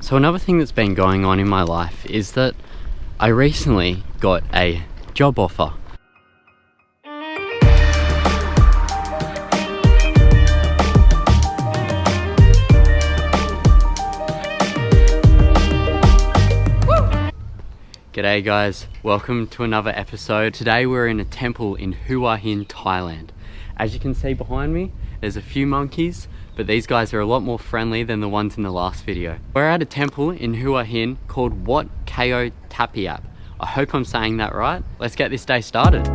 So another thing that's been going on in my life is that I recently got a job offer. G'day guys, welcome to another episode. Today we're in a temple in Hua Hin, Thailand. As you can see behind me, there's a few monkeys, but these guys are a lot more friendly than the ones in the last video. We're at a temple in Hua Hin called Wat Ko Tapiap. I hope I'm saying that right. Let's get this day started.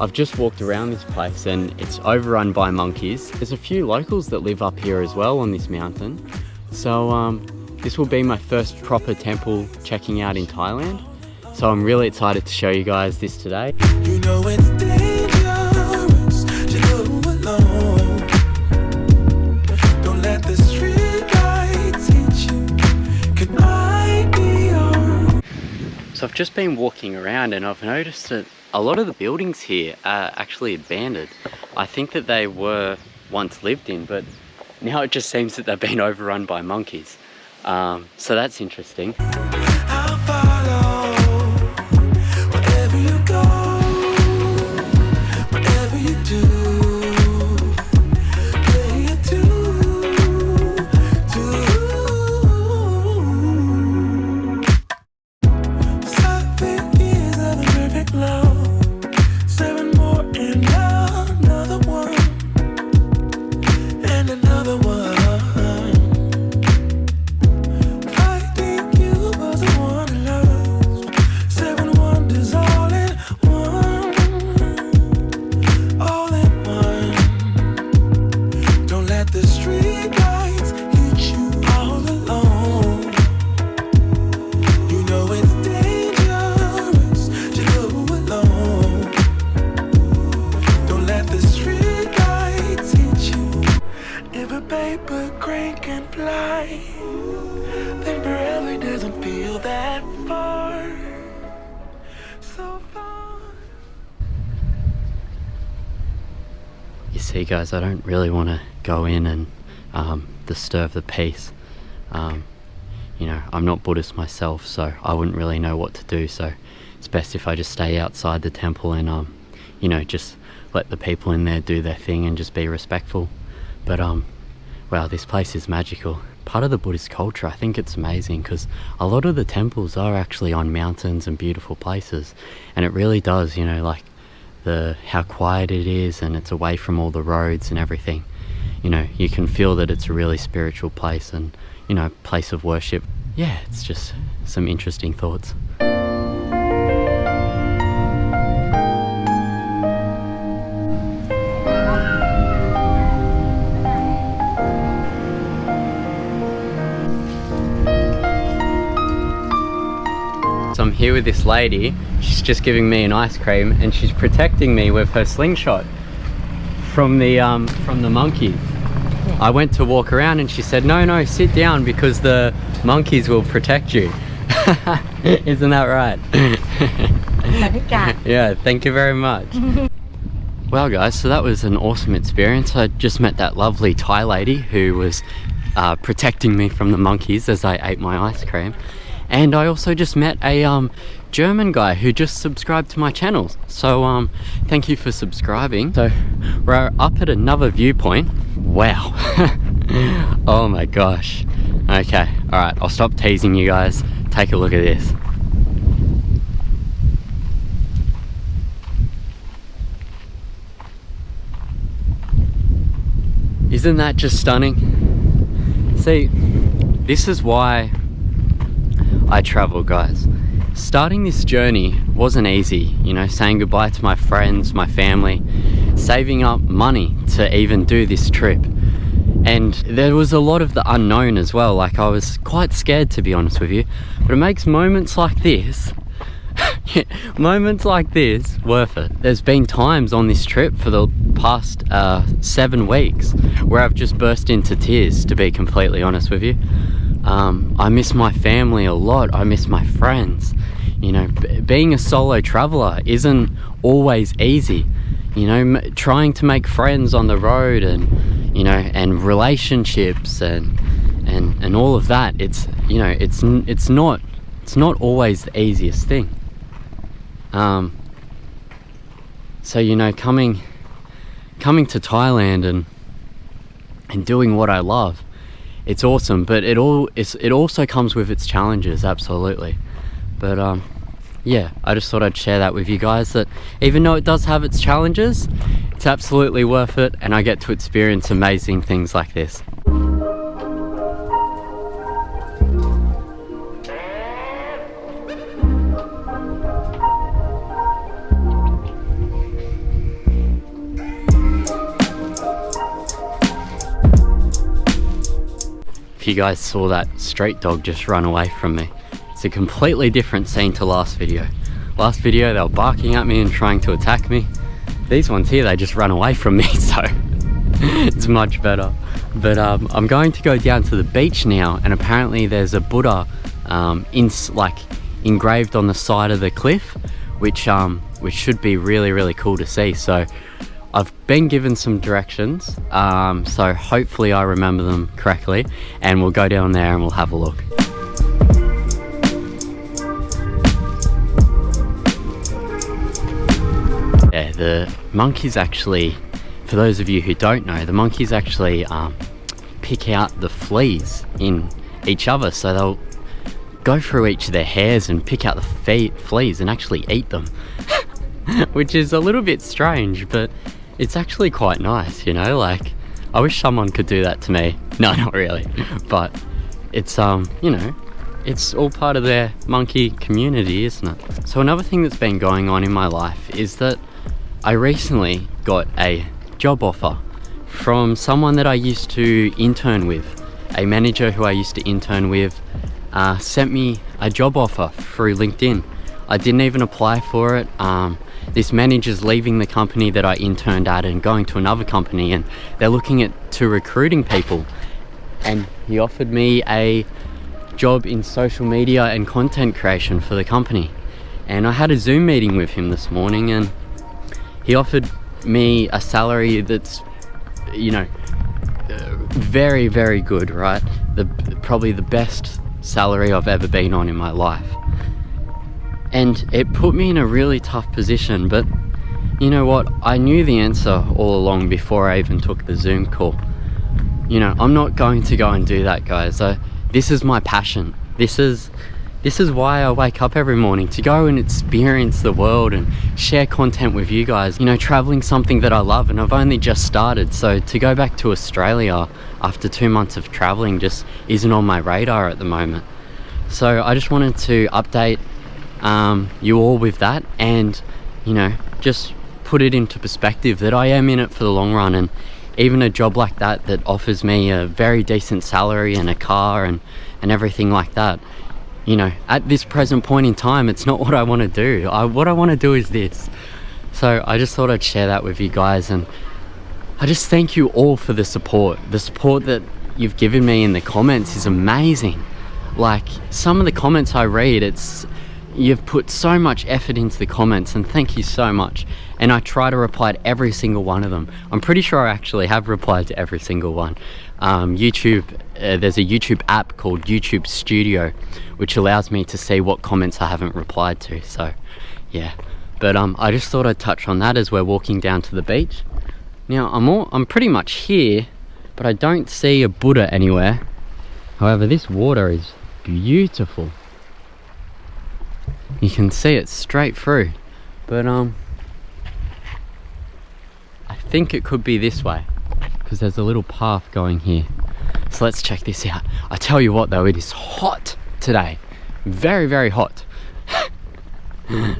I've just walked around this place and it's overrun by monkeys. There's a few locals that live up here as well on this mountain. So this will be my first proper temple checking out in Thailand. So I'm really excited to show you guys this today. You know it's dangerous to go alone. Don't let the street lights hit you. Can I be your... So I've just been walking around and I've noticed that a lot of the buildings here are actually abandoned. I think that they were once lived in, but now it just seems that they've been overrun by monkeys. So that's interesting. I'll follow wherever you go, whatever you do, where you do. Seven years of the perfect love. 7 more and another one, and another one. Fighting you was the one I lost. 7 wonders all in one, all in one. Don't let the street lights hit you all alone. You know it's dangerous to go alone. The street lights hit you. If a paper crane can fly, then forever doesn't feel that far. So far. You see guys, I don't really want to go in and disturb the peace. You know, I'm not Buddhist myself, so I wouldn't really know what to do. So it's best if I just stay outside the temple and you know, just let the people in there do their thing and just be respectful. But wow, this place is magical. Part of the Buddhist culture. I think it's amazing because a lot of the temples are actually on mountains and beautiful places, and it really does, you know, like how quiet it is, and it's away from all the roads and everything. You know, you can feel that it's a really spiritual place and, you know, place of worship. Yeah, it's just some interesting thoughts. So I'm here with this lady. She's just giving me an ice cream and she's protecting me with her slingshot from the monkeys. Yeah. I went to walk around and she said, no, sit down because the monkeys will protect you. Isn't that right? Yeah, thank you very much. Well guys, so that was an awesome experience. I just met that lovely Thai lady who was protecting me from the monkeys as I ate my ice cream. And I also just met a German guy who just subscribed to my channel. So thank you for subscribing. So we're up at another viewpoint. Wow. Oh my gosh. Okay, all right, I'll stop teasing you guys. Take a look at this. Isn't that just stunning? See, this is why I travel, guys. Starting this journey wasn't easy, you know, saying goodbye to my friends, my family, saving up money to even do this trip. And there was a lot of the unknown as well. Like, I was quite scared, to be honest with you. But it makes moments like this moments like this worth it. There's been times on this trip for the past 7 weeks where I've just burst into tears, to be completely honest with you. I miss my family a lot. I miss my friends. You know, being a solo traveler isn't always easy. You know, trying to make friends on the road, and you know, and relationships and all of that. It's, you know, it's not always the easiest thing. So, you know, coming to Thailand and doing what I love, it's awesome, but it also comes with its challenges, absolutely. But yeah, I just thought I'd share that with you guys, that even though it does have its challenges, it's absolutely worth it, and I get to experience amazing things like this. If you guys saw that street dog just run away from me, it's a completely different scene to last video. Last video they were barking at me and trying to attack me. These ones here, they just run away from me, so it's much better. But I'm going to go down to the beach now, and apparently there's a Buddha engraved on the side of the cliff, which should be really cool to see. So I've been given some directions, so hopefully I remember them correctly, and we'll go down there and we'll have a look. Yeah, the monkeys actually, for those of you who don't know, the monkeys actually pick out the fleas in each other, so they'll go through each of their hairs and pick out the fleas and actually eat them. Which is a little bit strange, but it's actually quite nice, you know, like, I wish someone could do that to me. No, not really, but it's, you know, it's all part of their monkey community, isn't it? So another thing that's been going on in my life is that I recently got a job offer from someone that I used to intern with. A manager who I used to intern with sent me a job offer through LinkedIn. I didn't even apply for it. This manager's leaving the company that I interned at and going to another company, and they're looking to recruiting people. And he offered me a job in social media and content creation for the company. And I had a Zoom meeting with him this morning, and he offered me a salary that's, you know, very good, right? Probably the best salary I've ever been on in my life. And it put me in a really tough position, but you know what? I knew the answer all along before I even took the Zoom call. You know, I'm not going to go and do that, guys. This is my passion. This is why I wake up every morning, to go and experience the world and share content with you guys. You know, traveling's something that I love, and I've only just started, so to go back to Australia after 2 months of travelling just isn't on my radar at the moment. So I just wanted to update you all with that, and you know, just put it into perspective that I am in it for the long run. And even a job like that offers me a very decent salary and a car and everything like that, you know, at this present point in time, it's not what I want to do. What I want to do is this. So I just thought I'd share that with you guys, and I just thank you all for the support. The support that you've given me in the comments is amazing. Like, some of the comments I read, you've put so much effort into the comments, and thank you so much. And I try to reply to every single one of them. I'm pretty sure I actually have replied to every single one. YouTube, there's a YouTube app called YouTube Studio, which allows me to see what comments I haven't replied to. So yeah, but I just thought I'd touch on that as we're walking down to the beach. Now I'm pretty much here, but I don't see a Buddha anywhere. However, this water is beautiful. You can see it straight through, but I think it could be this way, because there's a little path going here. So let's check this out. I tell you what though, it is hot today. Very, very hot.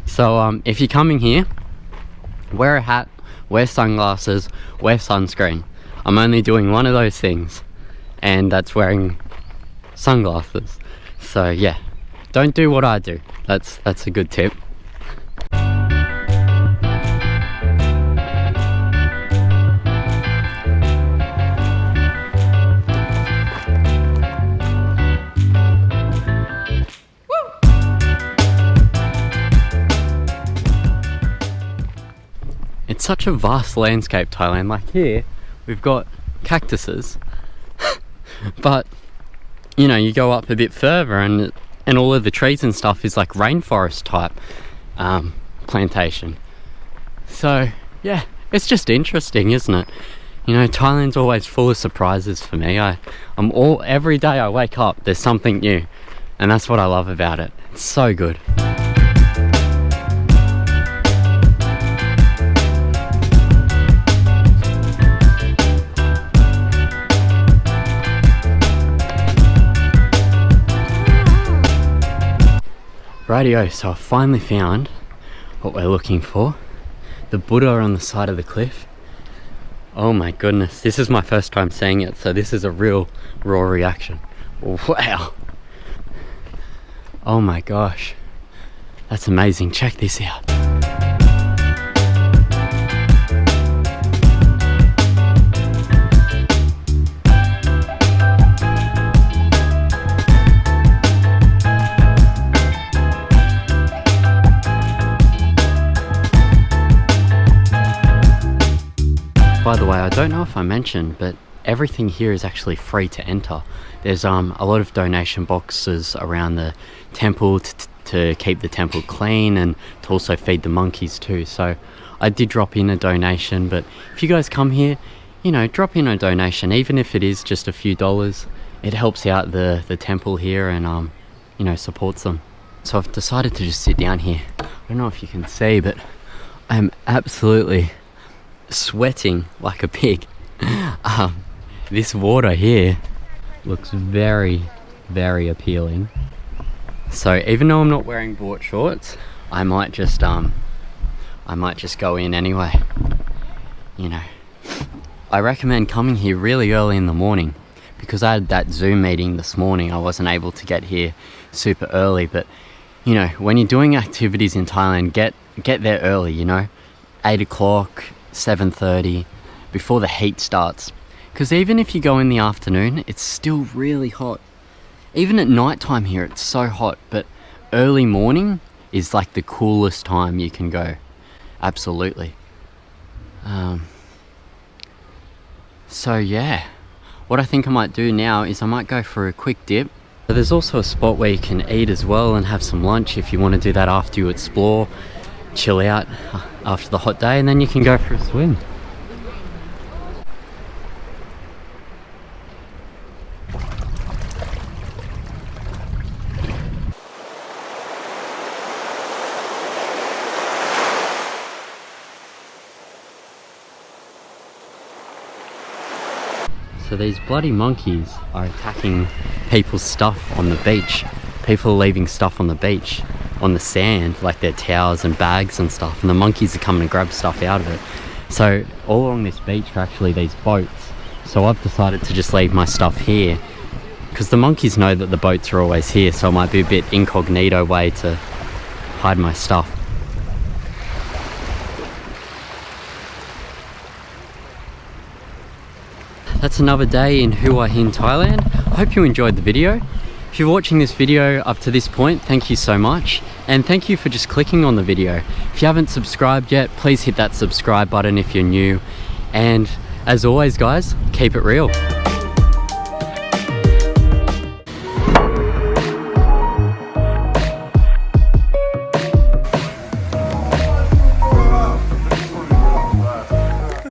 So if you're coming here, wear a hat, wear sunglasses, wear sunscreen. I'm only doing one of those things, and that's wearing sunglasses. So yeah, don't do what I do. That's a good tip. It's such a vast landscape, Thailand. Like here, we've got cactuses, but you know, you go up a bit further and all of the trees and stuff is like rainforest type plantation. So yeah, it's just interesting, isn't it? You know, Thailand's always full of surprises for me. Every day I wake up, there's something new, and that's what I love about it. It's so good. Rightio, so I finally found what we're looking for. The Buddha on the side of the cliff. Oh my goodness, this is my first time seeing it, so this is a real raw reaction. Wow. Oh my gosh. That's amazing, check this out. By the way, I don't know if I mentioned, but everything here is actually free to enter. There's a lot of donation boxes around the temple to keep the temple clean and to also feed the monkeys too. So I did drop in a donation, but if you guys come here, you know, drop in a donation, even if it is just a few dollars. It helps out the temple here and you know, supports them. So I've decided to just sit down here. I don't know if you can see, but I'm absolutely sweating like a pig. This water here looks very, very appealing. So even though I'm not wearing board shorts, I might just go in anyway. You know, I recommend coming here really early in the morning, because I had that Zoom meeting this morning. I wasn't able to get here super early, but you know, when you're doing activities in Thailand, get there early, you know, 8 o'clock, 7:30, before the heat starts. Because even if you go in the afternoon, it's still really hot. Even at night time here, it's so hot, but early morning is like the coolest time you can go. Absolutely. So yeah, what I think I might do now is I might go for a quick dip. But there's also a spot where you can eat as well and have some lunch if you want to do that after you explore, chill out after the hot day, and then you can go for a swim. So these bloody monkeys are attacking people's stuff on the beach. People are leaving stuff on the beach, on the sand, like their towels and bags and stuff, and the monkeys are coming to grab stuff out of it. So all along this beach are actually these boats. So I've decided to just leave my stuff here, because the monkeys know that the boats are always here, so it might be a bit incognito way to hide my stuff. That's another day in Hua Hin, Thailand. I hope you enjoyed the video. If you're watching this video up to this point, thank you so much. And thank you for just clicking on the video. If you haven't subscribed yet, please hit that subscribe button if you're new. And as always guys, keep it real.